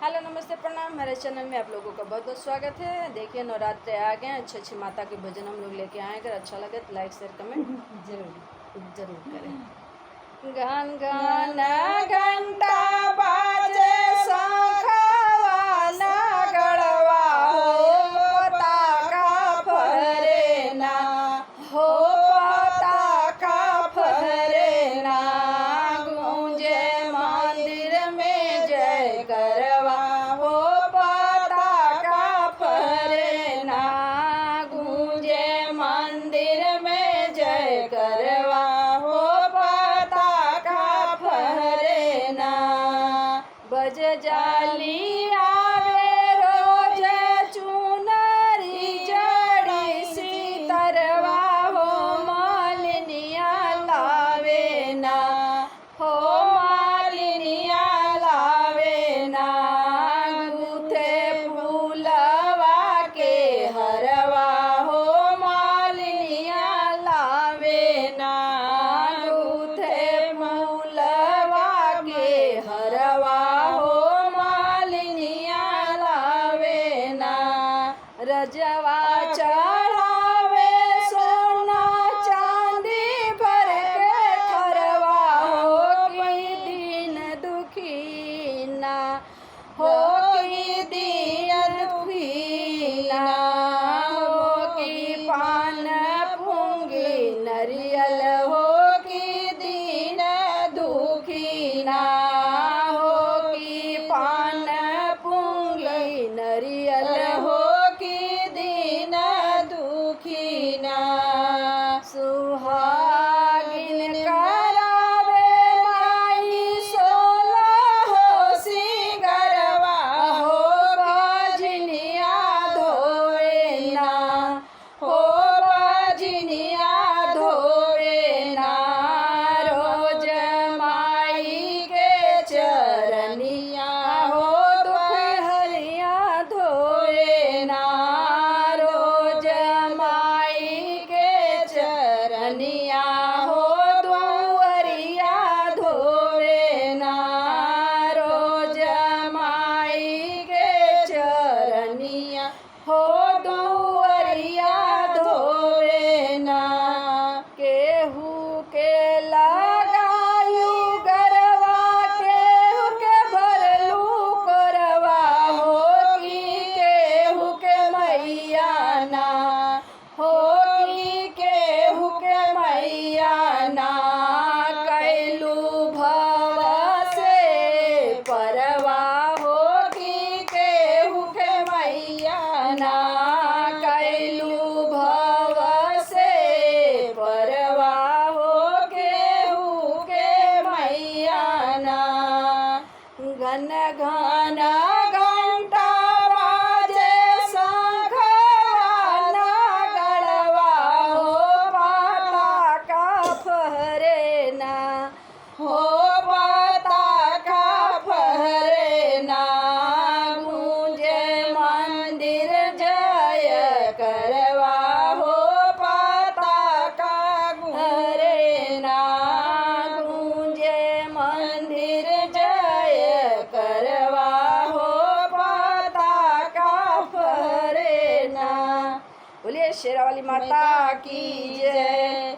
Hello नमस्ते प्रणाम। हमारे चैनल में आप लोगों का बहुत बहुत स्वागत है। देखिए नवरात्रे आ गए हैं, अच्छी माता के भजन हम लोग लेके आए। अगर अच्छा लगे तो लाइक शेयर कमेंट जरूर करें। गान गाना घंटा बाजे शंखवाला गड़वा हो पताका फहरे ना, हो पताका फहरे ना, गूंजे मंदिर में जय करवा हो पताका फहरे ना, गूंजे मंदिर में जय करवा हो पताका फहरे ना। बज जाली आवे रोज चुनरी जड़ी सीतरवा हो मालिनिया लावे ना, हो मालिनिया लावे ना, गूथे फूलवा के हरवा हो मालिनिया लावे ना, गूथे फूलवा के हरवा हो मालिनिया लावे ना। रजवा चढ़ावे सोना चांदी भर के थरवा हो की दीन दुखी ना, हो की दीन दुखी ना, हो की पान पूंगी नरियल हो की दीन दुखी ना, हो की पान पूंगी नरियल हो की दीन दुखी ना। सुहागिन करावे माई सोलह हो सिंगरवा हो बाजनिया धोए ना, हो बाजनिया धोए ना, रोज माई के चरनिया हो दुख हरिया धोए ना, रोज माई के चरनिया हो दुआरिया धोए ना, रोज माई के चरनिया हो दुआरिया धोए ना। केहू के लगायू गरवा, केहू के भरलू करवा हो की केहू के मैया ना, हो की केहू के मैया ना, कैलू भव से परवा हो की केहू के मैया ना, कैलू भव से परवा हो केहू के मैया ना। घन घन घंटा बाजे शंखवाला गड़वा हो पताका फहरे ना, हो पताका फहरे ना, गूंजे मंदिर जय करवा हो पताका फहरे ना, गूंजे मंदिर जय करवा हो पताका फहरे ना। बोलिए शेरावाली माता की जय।